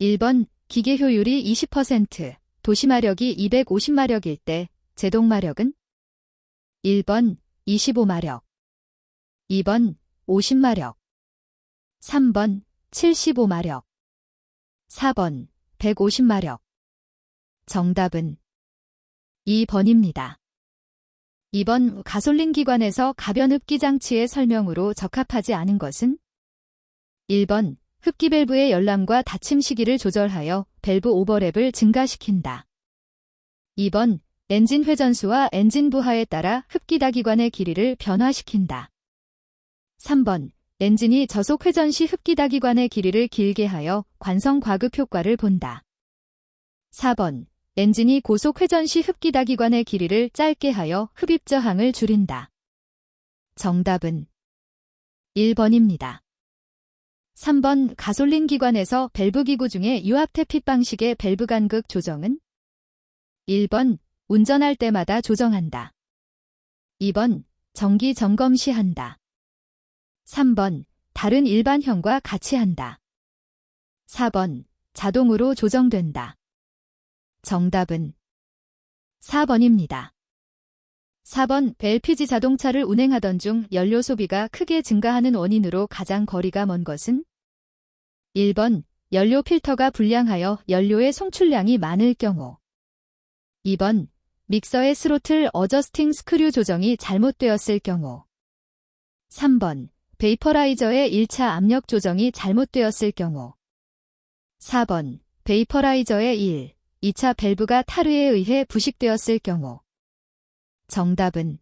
1번 기계 효율이 20%, 도시마력이 250마력일 때 제동마력은? 1번 25마력, 2번 50마력, 3번 75마력, 4번 150마력. 정답은 2번입니다. 2번 가솔린 기관에서 가변 흡기 장치의 설명으로 적합하지 않은 것은? 1번 흡기 밸브의 열람과 닫힘 시기를 조절하여 밸브 오버랩을 증가시킨다. 2번 엔진 회전수와 엔진 부하에 따라 흡기 다기관의 길이를 변화시킨다. 3번 엔진이 저속 회전 시 흡기 다기관의 길이를 길게 하여 관성 과급 효과를 본다. 4번 엔진이 고속 회전 시 흡기 다기관의 길이를 짧게 하여 흡입 저항을 줄인다. 정답은 1번입니다. 3번 가솔린 기관에서 밸브 기구 중에 유압 태핍 방식의 밸브 간극 조정은? 1번 운전할 때마다 조정한다. 2번 정기 점검 시 한다. 3번 다른 일반형과 같이 한다. 4번 자동으로 조정된다. 정답은 4번입니다. 4번 LPG 자동차를 운행하던 중 연료 소비가 크게 증가하는 원인으로 가장 거리가 먼 것은? 1번 연료 필터가 불량하여 연료의 송출량이 많을 경우. 2번 믹서의 스로틀 어저스팅 스크류 조정이 잘못되었을 경우. 3번 베이퍼라이저의 1차 압력 조정이 잘못되었을 경우. 4번 베이퍼라이저의 1, 2차 밸브가 타르에 의해 부식되었을 경우. 정답은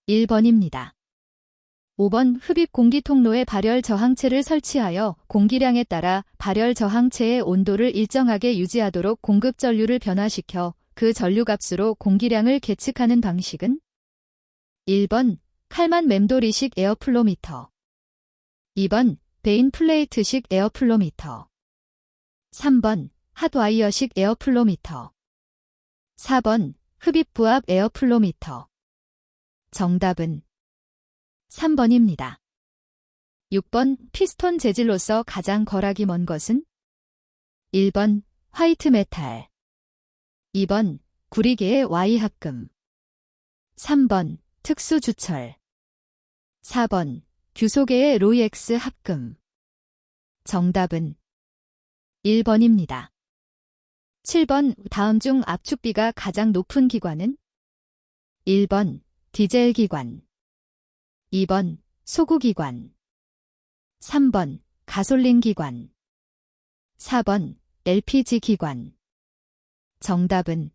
1번입니다. 5번 흡입 공기 통로에 발열 저항체를 설치하여 공기량에 따라 발열 저항체의 온도를 일정하게 유지하도록 공급 전류를 변화시켜 그 전류 값으로 공기량을 계측하는 방식은? 1번 칼만 맴돌이식 에어플로미터, 2번 베인 플레이트식 에어플로미터, 3번 핫와이어식 에어플로미터, 4번 흡입 부압 에어플로미터. 정답은 3번입니다. 6번 피스톤 재질로서 가장 거락이 먼 것은? 1번 화이트 메탈, 2번 구리계의 Y합금, 3번 특수 주철, 4번 규소계의 로이엑스 합금. 정답은 1번입니다. 7번 다음 중 압축비가 가장 높은 기관은? 1번 디젤 기관, 2번 소구 기관, 3번 가솔린 기관, 4번 LPG 기관. 정답은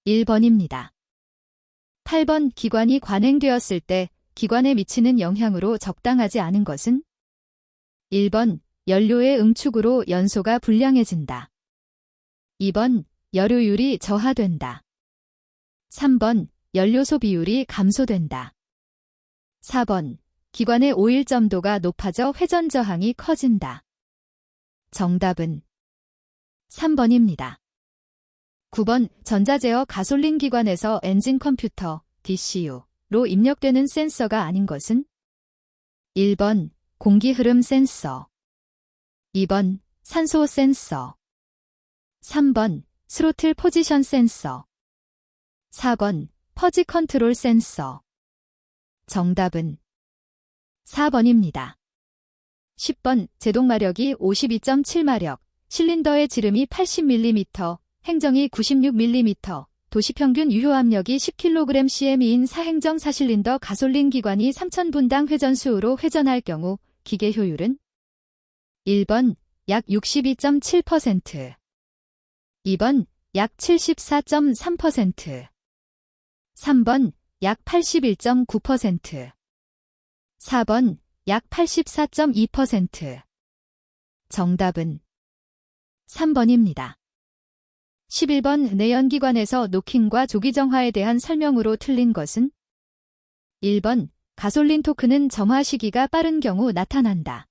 1번입니다. 8번 기관이 관행되었을 때 기관에 미치는 영향으로 적당하지 않은 것은? 1번 연료의 응축으로 연소가 불량해진다. 2번 열효율이 저하된다. 3번 연료소 비율이 감소된다. 4번 기관의 오일 점도가 높아져 회전 저항이 커진다. 정답은 3번입니다. 9번 전자제어 가솔린 기관에서 엔진 컴퓨터 DCU로 입력되는 센서가 아닌 것은? 1번 공기 흐름 센서, 2번 산소 센서, 3번 스로틀 포지션 센서, 4번 퍼지 컨트롤 센서. 정답은 4번입니다. 10번 제동마력이 52.7마력, 실린더의 지름이 80mm, 행정이 96mm, 도시평균 유효압력이 10kg/cm인 사행정 4실린더 가솔린 기관이 3000분당 회전수로 회전할 경우 기계 효율은? 1번 약 62.7%, 2번 약 74.3%, 3번 약 81.9%, 4번 약 84.2%. 정답은 3번입니다. 11번 내연기관에서 노킹과 조기정화에 대한 설명으로 틀린 것은? 1번 가솔린 토크는 점화 시기가 빠른 경우 나타난다.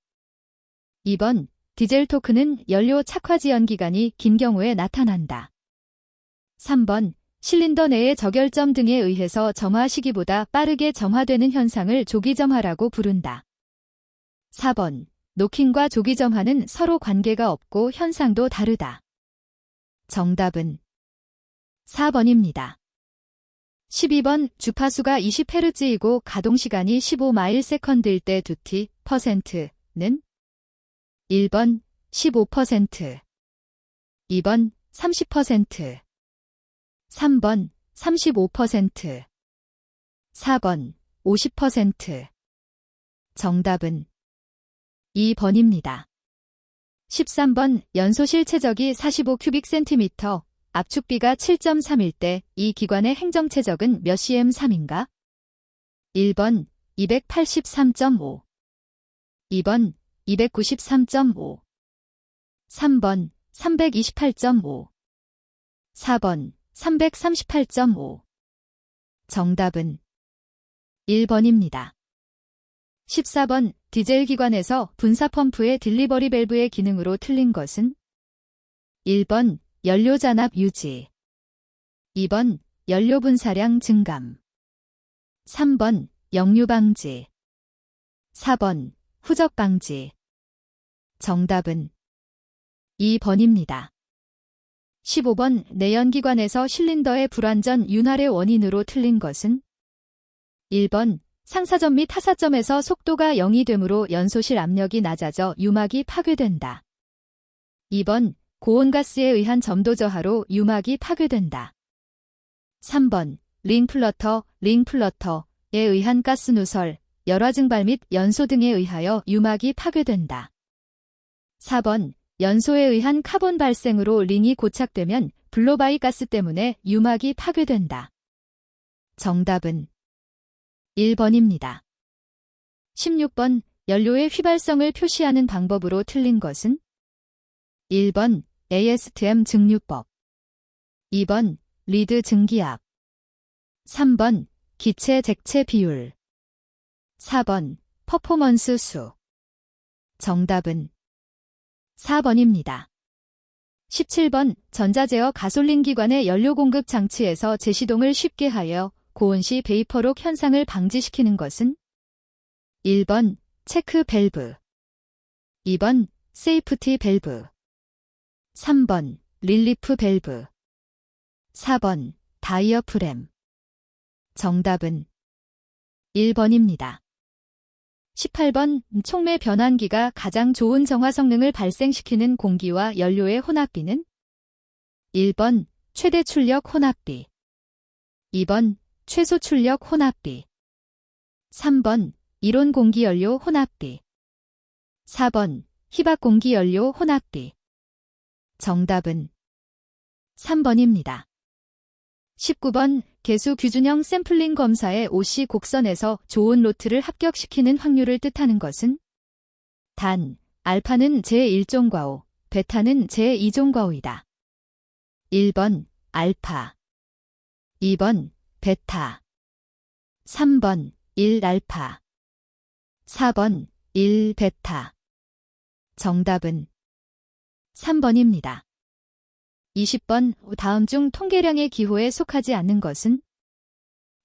2번 디젤 토크는 연료 착화지연 기간이 긴 경우에 나타난다. 3번 실린더 내의 저결점 등에 의해서 점화 시기보다 빠르게 점화되는 현상을 조기점화라고 부른다. 4번 노킹과 조기점화는 서로 관계가 없고 현상도 다르다. 정답은 4번입니다. 12번 주파수가 20Hz이고 가동시간이 15마일세컨드일 때 두티 %는 1번 15%, 2번 30%, 3번 35%, 4번 50%. 정답은 2번입니다. 13번 연소실 최적이 45cm, 압축비가 7.3일 때 이 기관의 행정체적은 몇 cm3인가? 1번 283.5, 2번 293.5, 3번 328.5, 4번 338.5. 정답은 1번입니다. 14번 디젤 기관에서 분사 펌프의 딜리버리 밸브의 기능으로 틀린 것은? 1번 연료 잔압 유지, 2번 연료 분사량 증감, 3번 역류 방지, 4번 후적 방지. 정답은 2번입니다. 15번 내연기관에서 실린더의 불완전 윤활의 원인으로 틀린 것은? 1번 상사점 및 하사점에서 속도가 0이 되므로 연소실 압력이 낮아져 유막이 파괴된다. 2번 고온가스에 의한 점도 저하로 유막이 파괴된다. 3번 링플러터에 의한 가스 누설, 열화 증발 및 연소 등에 의하여 유막이 파괴된다. 4번 연소에 의한 카본 발생으로 링이 고착되면 블로바이 가스 때문에 유막이 파괴된다. 정답은 1번입니다. 16번 연료의 휘발성을 표시하는 방법으로 틀린 것은? 1번 ASTM 증류법, 2번 리드 증기압, 3번 기체 잭체 비율, 4번 퍼포먼스 수. 정답은 4번입니다. 17번 전자제어 가솔린 기관의 연료 공급 장치에서 제시동을 쉽게 하여 고온시 베이퍼록 현상을 방지시키는 것은? 1번 체크 밸브, 2번 세이프티 밸브, 3번 릴리프 밸브, 4번 다이어프램. 정답은 1번입니다. 18번 촉매 변환기가 가장 좋은 정화 성능을 발생시키는 공기와 연료의 혼합비는? 1번 최대 출력 혼합비, 2번 최소 출력 혼합비, 3번 이론 공기연료 혼합비, 4번 희박 공기연료 혼합비. 정답은 3번입니다. 19번 개수 규준형 샘플링 검사의 OC 곡선에서 좋은 로트를 합격시키는 확률을 뜻하는 것은? 단, 알파는 제1종과오, 베타는 제2종과오이다. 1번 알파, 2번 베타, 3번 1알파, 4번 1베타. 정답은 3번입니다. 20번 다음 중 통계량의 기호에 속하지 않는 것은?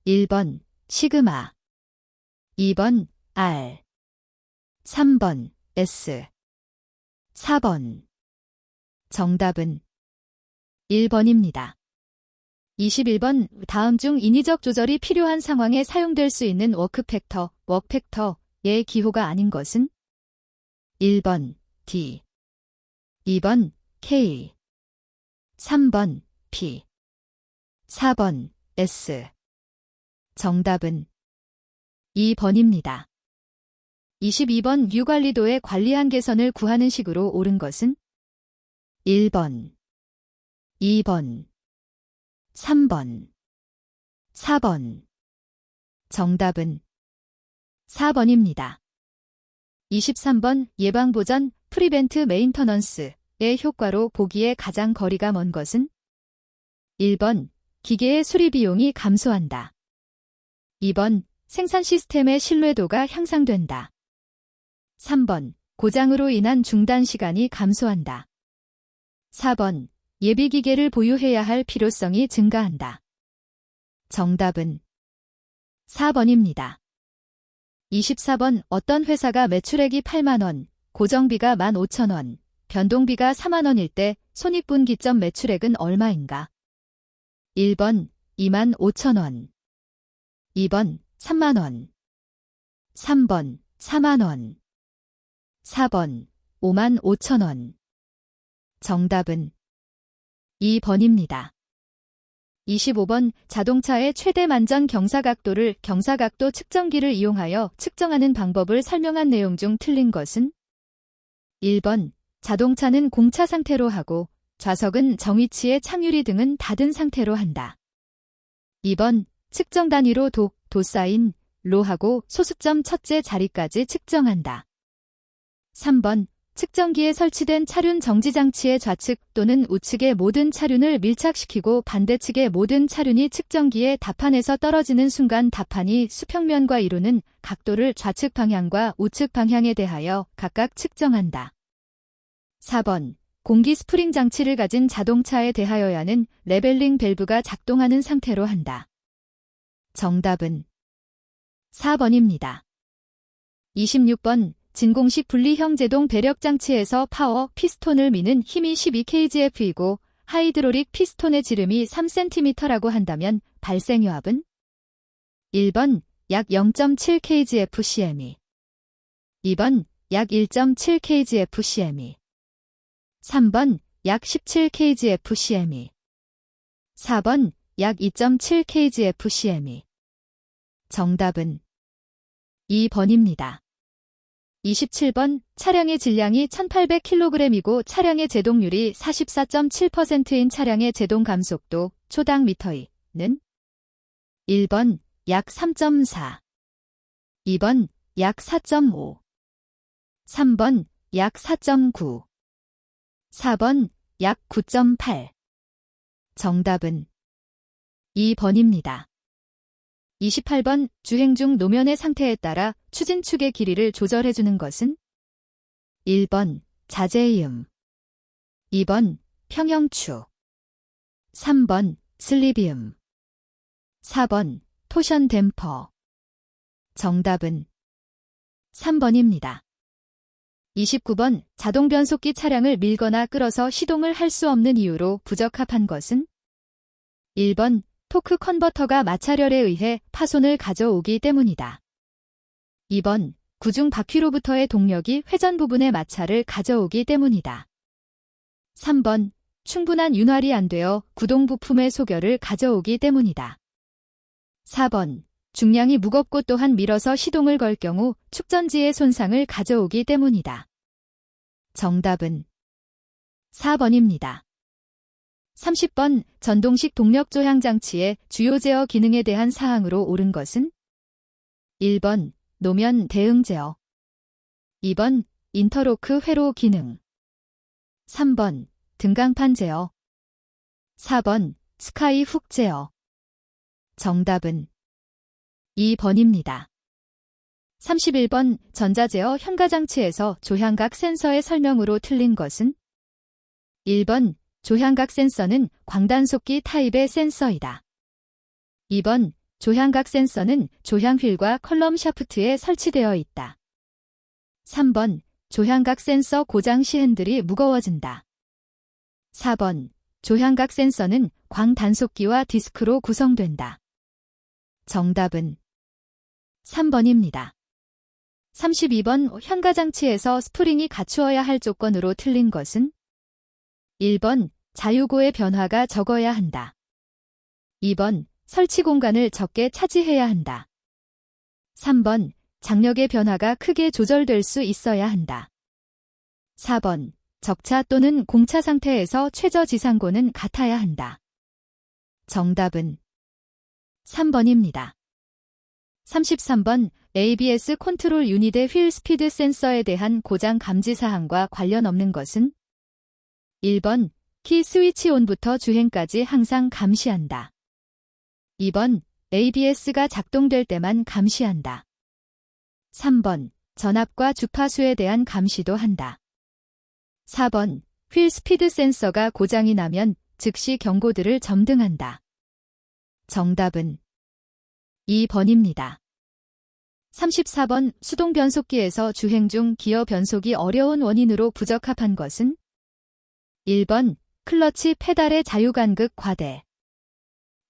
1번 시그마, 2번 R, 3번 S, 4번. 정답은 1번입니다. 21번 다음 중 인위적 조절이 필요한 상황에 사용될 수 있는 워크팩터의 기호가 아닌 것은? 1번 D, 2번 K, 3번 P, 4번 S. 정답은 2번입니다. 22번 유관리도의 관리한 개선을 구하는 식으로 옳은 것은? 1번, 2번, 3번, 4번. 정답은 4번입니다. 23번 예방보전 프리벤트 메인터넌스의 효과로 보기에 가장 거리가 먼 것은? 1번 기계의 수리 비용이 감소한다. 2번 생산 시스템의 신뢰도가 향상된다. 3번 고장으로 인한 중단 시간이 감소한다. 4번 예비기계를 보유해야 할 필요성이 증가한다. 정답은 4번입니다. 24번 어떤 회사가 매출액이 8만 원, 고정비가 15,000원, 변동비가 4만원일 때 손익분기점 매출액은 얼마인가? 1번 25,000원, 2번 3만원, 3번 4만원, 4번 55,000원. 정답은 2번입니다. 25번 자동차의 최대 만전 경사각도를 경사각도 측정기를 이용하여 측정하는 방법을 설명한 내용 중 틀린 것은? 1번 자동차는 공차 상태로 하고 좌석은 정위치에 창유리 등은 닫은 상태로 한다. 2번 측정 단위로 도사인, 로하고 소수점 첫째 자리까지 측정한다. 3번 측정기에 설치된 차륜 정지장치의 좌측 또는 우측의 모든 차륜을 밀착시키고 반대측의 모든 차륜이 측정기의 답판에서 떨어지는 순간 답판이 수평면과 이루는 각도를 좌측 방향과 우측 방향에 대하여 각각 측정한다. 4번 공기 스프링 장치를 가진 자동차에 대하여야는 레벨링 밸브가 작동하는 상태로 한다. 정답은 4번입니다. 26번 진공식 분리형 제동 배력 장치에서 파워 피스톤을 미는 힘이 12kgf이고 하이드로릭 피스톤의 지름이 3cm라고 한다면 발생유압은? 1번 약 0.7kgf/cm, 2번 약 1.7kgf/cm, 3번 약 17kgf/cm, 4번 약 2.7kgf/cm. 정답은 2번입니다. 27번 차량의 질량이 1800kg이고 차량의 제동률이 44.7%인 차량의 제동 감속도 초당 미터이는? 1번 약 3.4, 2번 약 4.5, 3번 약 4.9, 4번 약 9.8. 정답은 2번입니다. 28번 주행 중 노면의 상태에 따라 추진축의 길이를 조절해주는 것은? 1번 자제이음, 2번 평형축, 3번 슬리비움, 4번 토션 댐퍼. 정답은 3번입니다. 29번 자동 변속기 차량을 밀거나 끌어서 시동을 할 수 없는 이유로 부적합한 것은? 1번 토크 컨버터가 마찰열에 의해 파손을 가져오기 때문이다. 2번 구중 바퀴로부터의 동력이 회전 부분의 마찰을 가져오기 때문이다. 3번 충분한 윤활이 안 되어 구동 부품의 소결을 가져오기 때문이다. 4번 중량이 무겁고 또한 밀어서 시동을 걸 경우 축전지의 손상을 가져오기 때문이다. 정답은 4번입니다. 30번 전동식 동력 조향 장치의 주요 제어 기능에 대한 사항으로 옳은 것은? 1번 노면 대응 제어, 2번 인터로크 회로 기능, 3번 등강판 제어, 4번 스카이 훅 제어. 정답은 2번입니다. 31번 전자제어 현가장치에서 조향각 센서의 설명으로 틀린 것은? 1번 조향각 센서는 광단속기 타입의 센서이다. 2번 조향각 센서는 조향 휠과 컬럼 샤프트에 설치되어 있다. 3번 조향각 센서 고장 시 핸들이 무거워진다. 4번 조향각 센서는 광단속기와 디스크로 구성된다. 정답은 3번입니다. 32번 현가장치에서 스프링이 갖추어야 할 조건으로 틀린 것은? 1번 자유고의 변화가 적어야 한다. 2번 설치 공간을 적게 차지해야 한다. 3번 장력의 변화가 크게 조절될 수 있어야 한다. 4번 적차 또는 공차 상태에서 최저 지상고는 같아야 한다. 정답은 3번입니다. 33번 ABS 컨트롤 유닛의 휠 스피드 센서에 대한 고장 감지 사항과 관련 없는 것은? 1번 키 스위치 온부터 주행까지 항상 감시한다. 2번 ABS가 작동될 때만 감시한다. 3번 전압과 주파수에 대한 감시도 한다. 4번 휠 스피드 센서가 고장이 나면 즉시 경고들을 점등한다. 정답은 2번입니다. 34번 수동 변속기에서 주행 중 기어 변속이 어려운 원인으로 부적합한 것은 1번 클러치 페달의 자유간극 과대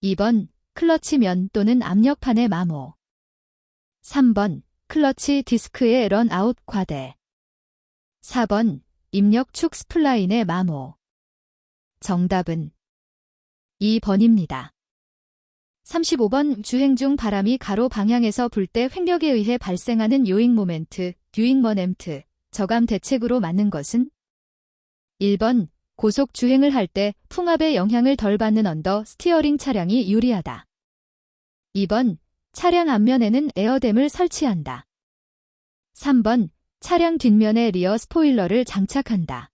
2번 클러치면 또는 압력판의 마모 3번 클러치 디스크의 런아웃 과대 4번 입력축 스플라인의 마모 정답은 2번입니다. 35번 주행 중 바람이 가로 방향에서 불 때 횡력에 의해 발생하는 요잉 모멘트, 듀잉 머멘트, 저감 대책으로 맞는 것은 1번 고속 주행을 할 때 풍압의 영향을 덜 받는 언더 스티어링 차량이 유리하다. 2번 차량 앞면에는 에어댐을 설치한다. 3번 차량 뒷면에 리어 스포일러를 장착한다.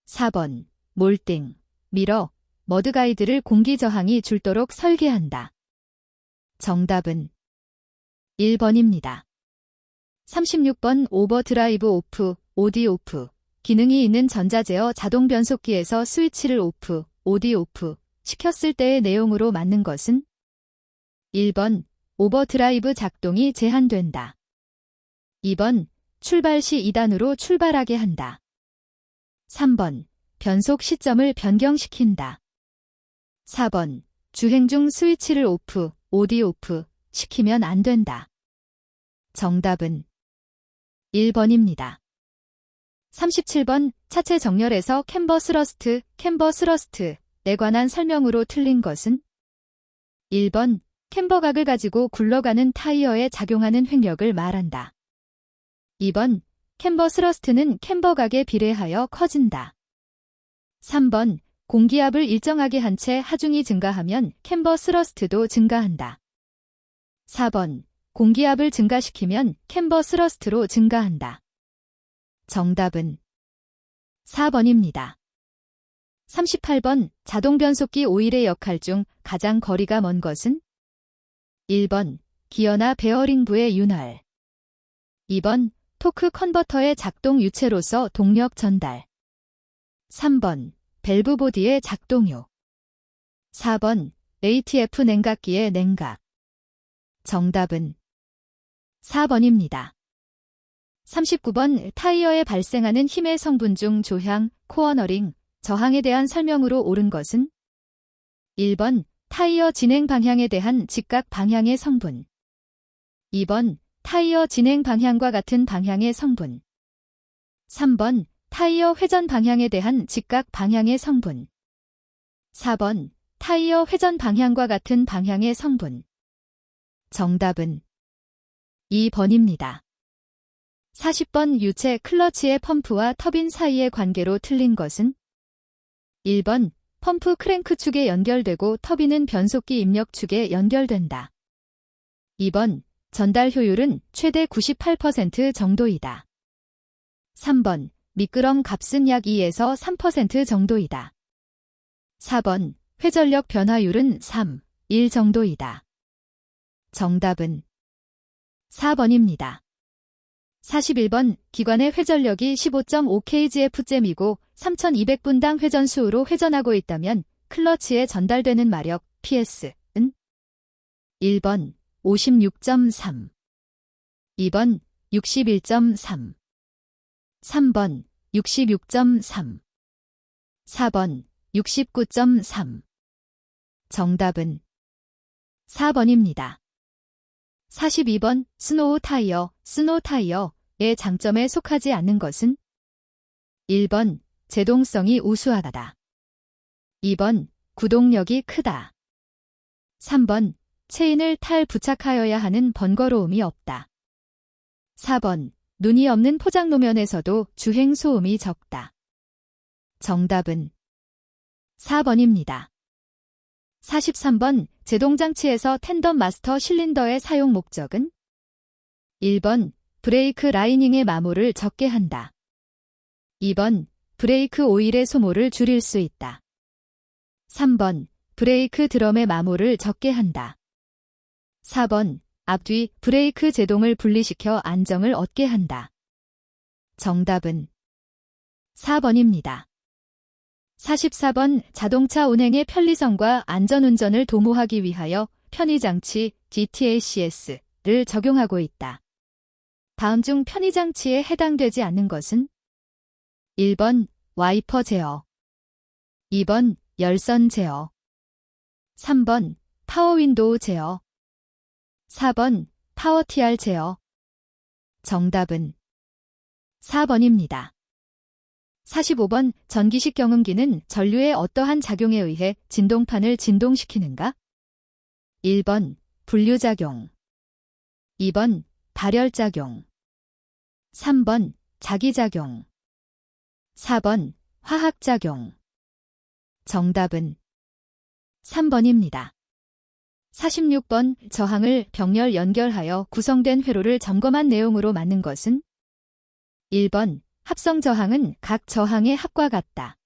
4번 몰딩, 미러, 머드가이드를 공기 저항이 줄도록 설계한다. 정답은 1번입니다. 36번 오버드라이브 오프, 오디 오프, 기능이 있는 전자제어 자동 변속기에서 스위치를 오프, 오디 오프 시켰을 때의 내용으로 맞는 것은 1번 오버드라이브 작동이 제한된다. 2번 출발 시 2단으로 출발하게 한다. 3번 변속 시점을 변경시킨다. 4번 주행 중 스위치를 오프, 오디 오프 시키면 안 된다. 정답은 1번입니다. 37번 차체 정렬에서 캠버 스러스트에 관한 설명으로 틀린 것은 1번 캠버각을 가지고 굴러가는 타이어에 작용하는 횡력을 말한다. 2번 캠버 스러스트는 캠버각에 비례하여 커진다. 3번 공기압을 일정하게 한 채 하중이 증가하면 캠버 스러스트도 증가한다. 4번 공기압을 증가시키면 캠버 스러스트로 증가한다. 정답은 4번입니다. 38번 자동 변속기 오일의 역할 중 가장 거리가 먼 것은 1번 기어나 베어링부의 윤활 2번 토크 컨버터의 작동 유체로서 동력 전달 3번 밸브 보디의 작동유 4번 ATF 냉각기의 냉각 정답은 4번입니다. 39번 타이어에 발생하는 힘의 성분 중 조향, 코어너링, 저항에 대한 설명으로 옳은 것은 1번 타이어 진행 방향에 대한 직각 방향의 성분 2번 타이어 진행 방향과 같은 방향의 성분 3번 타이어 회전 방향에 대한 직각 방향의 성분 4번 타이어 회전 방향과 같은 방향의 성분 정답은 2번입니다. 40번 유체 클러치의 펌프와 터빈 사이의 관계로 틀린 것은 1번 펌프 크랭크축에 연결되고 터빈은 변속기 입력축에 연결된다. 2번 전달 효율은 최대 98% 정도이다. 3번 미끄럼 값은 약 2에서 3% 정도이다. 4번 회전력 변화율은 3, 1 정도이다. 정답은 4번입니다. 41번 기관의 회전력이 15.5kgf이고 3200분당 회전수로 회전하고 있다면 클러치에 전달되는 마력 PS은 1번 56.3 2번 61.3 3번 66.3 4번 69.3 정답은 4번입니다. 42번 스노우 타이어의 장점에 속하지 않는 것은 1번 제동성이 우수하다. 2번 구동력이 크다. 3번 체인을 부착하여야 하는 번거로움이 없다. 4번 눈이 없는 포장路면에서도 주행 소음이 적다. 정답은 4번입니다. 43번 제동장치에서 텐덤 마스터 실린더의 사용 목적은 1번 브레이크 라이닝의 마모를 적게 한다. 2번 브레이크 오일의 소모를 줄일 수 있다. 3번 브레이크 드럼의 마모를 적게 한다. 4번 앞뒤 브레이크 제동을 분리시켜 안정을 얻게 한다. 정답은 4번입니다. 44번 자동차 운행의 편리성과 안전운전을 도모하기 위하여 편의장치 DTACS의 를 적용하고 있다. 다음 중 편의장치에 해당되지 않는 것은 1번 와이퍼 제어, 2번 열선 제어, 3번 파워 윈도우 제어, 4번 파워 TR 제어. 정답은 4번입니다. 45번 전기식 경음기는 전류의 어떠한 작용에 의해 진동판을 진동시키는가? 1번 분류작용, 2번 발열작용, 3번 자기작용, 4번 화학작용. 정답은 3번입니다. 46번 저항을 병렬 연결하여 구성된 회로를 점검한 내용으로 맞는 것은 1번 합성 저항은 각 저항의 합과 같다.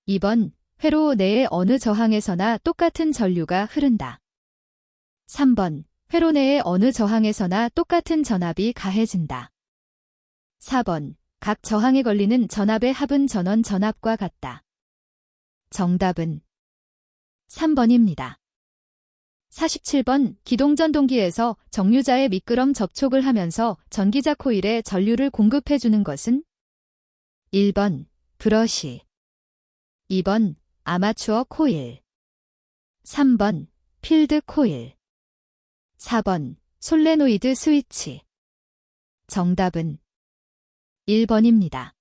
2번 회로 내의 어느 저항에서나 똑같은 전류가 흐른다. 3번 회로 내의 어느 저항에서나 똑같은 전압이 가해진다. 4번 각 저항에 걸리는 전압의 합은 전원 전압과 같다. 정답은 3번입니다. 47번 기동전동기에서 정류자의 미끄럼 접촉을 하면서 전기자 코일에 전류를 공급해주는 것은 1번 브러시, 2번 아마추어 코일, 3번 필드 코일, 4번 솔레노이드 스위치. 정답은 1번입니다.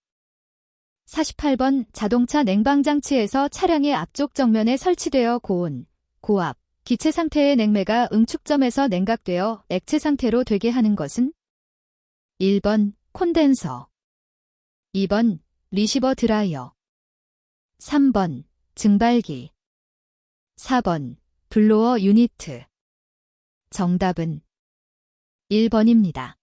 48번 자동차 냉방장치에서 차량의 앞쪽 정면에 설치되어 고온, 고압, 기체 상태의 냉매가 응축점에서 냉각되어 액체 상태로 되게 하는 것은 1번 콘덴서, 2번 리시버 드라이어, 3번 증발기, 4번 블로어 유니트. 정답은 1번입니다.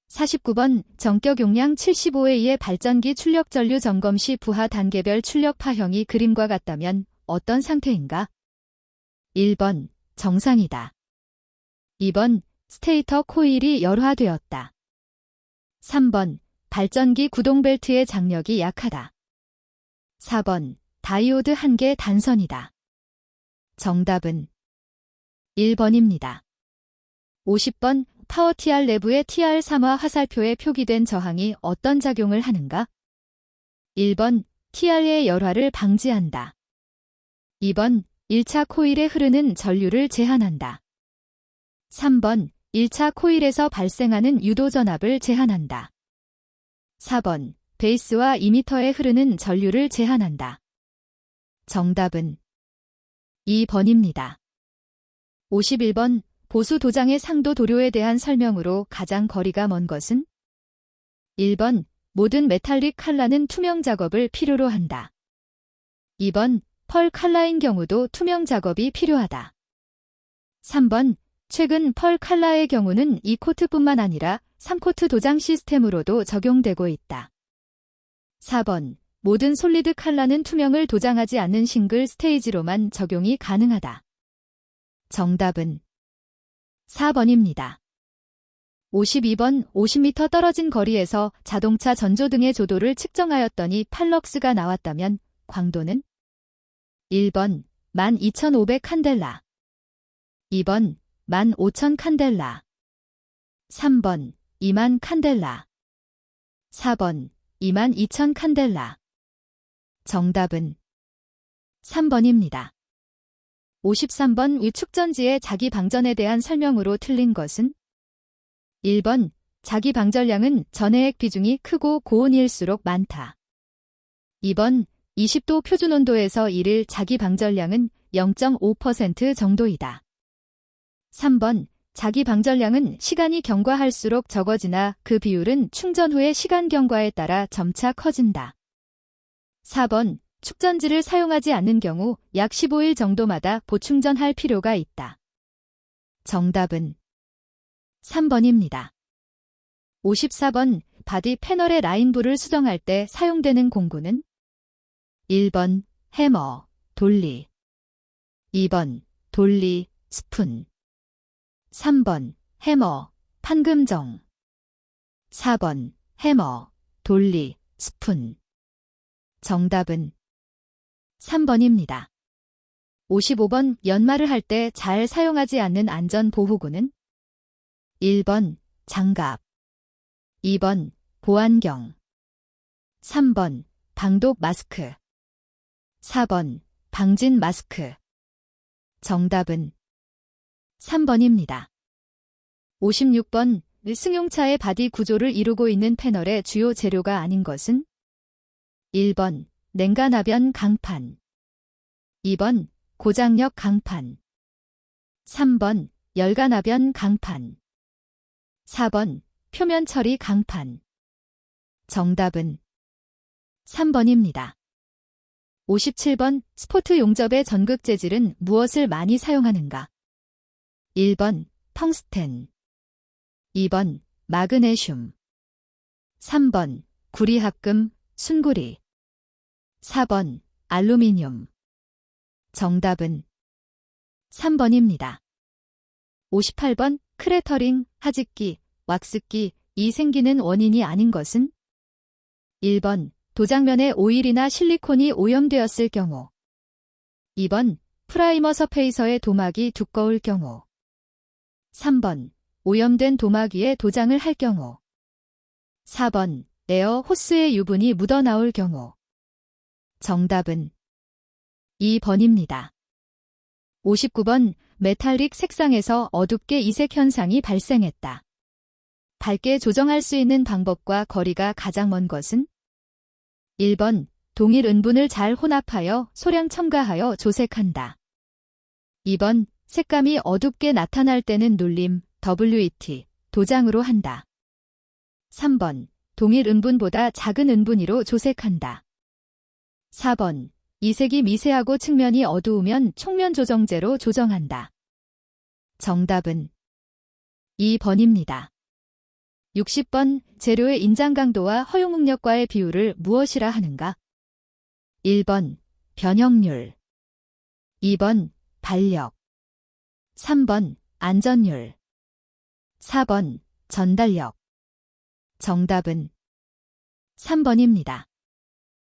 49번 전격 용량 75A의 발전기 출력 전류 점검 시 부하 단계별 출력 파형이 그림과 같다면 어떤 상태인가? 1번 정상이다. 2번 스테이터 코일이 열화되었다. 3번 발전기 구동 벨트의 장력이 약하다. 4번 다이오드 한 개 단선이다. 정답은 1번입니다. 50번 파워 TR 내부의 TR3화 화살표에 표기된 저항이 어떤 작용을 하는가? 1번 TR의 열화를 방지한다. 2번 1차 코일에 흐르는 전류를 제한한다. 3번 1차 코일에서 발생하는 유도 전압을 제한한다. 4번 베이스와 이미터에 흐르는 전류를 제한한다. 정답은 2번입니다. 51번 보수 도장의 상도 도료에 대한 설명으로 가장 거리가 먼 것은 1번 모든 메탈릭 칼라는 투명 작업을 필요로 한다. 2번 펄 칼라인 경우도 투명 작업이 필요하다. 3번 최근 펄 칼라의 경우는 2코트뿐만 아니라 3코트 도장 시스템으로도 적용되고 있다. 4번 모든 솔리드 칼라는 투명을 도장하지 않는 싱글 스테이지로만 적용이 가능하다. 정답은 4번입니다. 52번 50m 떨어진 거리에서 자동차 전조등의 조도를 측정하였더니 팔럭스가 나왔다면 광도는 1번 12,500 칸델라, 2번 15,000 칸델라, 3번 2만 칸델라, 4번 22,000 칸델라. 정답은 3번입니다. 53번 위축전지의 자기 방전에 대한 설명으로 틀린 것은 1번 자기 방전량은 전해액 비중이 크고 고온일수록 많다. 2번 20도 표준온도에서 일일 자기 방전량은 0.5% 정도이다. 3번 자기 방전량은 시간이 경과할수록 적어지나 그 비율은 충전 후의 시간 경과에 따라 점차 커진다. 4번 축전지를 사용하지 않는 경우 약 15일 정도마다 보충전할 필요가 있다. 정답은 3번입니다. 54번 바디 패널의 라인부를 수정할 때 사용되는 공구는 1번 해머, 돌리, 2번 돌리, 스푼, 3번 해머, 판금정, 4번 해머, 돌리, 스푼. 정답은 3번입니다. 55번 연마를 할 때 잘 사용하지 않는 안전보호구는 1번 장갑, 2번 보안경, 3번 방독 마스크, 4번 방진 마스크. 정답은 3번입니다. 56번 승용차의 바디 구조를 이루고 있는 패널의 주요 재료가 아닌 것은 1번 냉간하변 강판, 2번 고장력 강판, 3번 열간하변 강판, 4번 표면 처리 강판. 정답은 3번입니다. 57번 스포트 용접의 전극 재질은 무엇을 많이 사용하는가? 1번 텅스텐, 2번 마그네슘, 3번 구리합금, 순구리, 4번 알루미늄. 정답은 3번입니다. 58번 크레터링, 하직기, 왁스기, 이 생기는 원인이 아닌 것은 1번 도장면에 오일이나 실리콘이 오염되었을 경우, 2번 프라이머 서페이서의 도막이 두꺼울 경우, 3번 오염된 도막 위에 도장을 할 경우, 4번 에어 호스의 유분이 묻어나올 경우. 정답은 2번입니다. 59번 메탈릭 색상에서 어둡게 이색 현상이 발생했다. 밝게 조정할 수 있는 방법과 거리가 가장 먼 것은 1번 동일 은분을 잘 혼합하여 소량 첨가하여 조색한다. 2번 색감이 어둡게 나타날 때는 눌림, WET, 도장으로 한다. 3번 동일 은분보다 작은 은분위로 조색한다. 4번 이색이 미세하고 측면이 어두우면 촉면 조정제로 조정한다. 정답은 2번입니다. 60번 재료의 인장 강도와 허용 응력과의 비율을 무엇이라 하는가? 1번 변형률, 2번 발력, 3번 안전율, 4번 전달력. 정답은 3번입니다.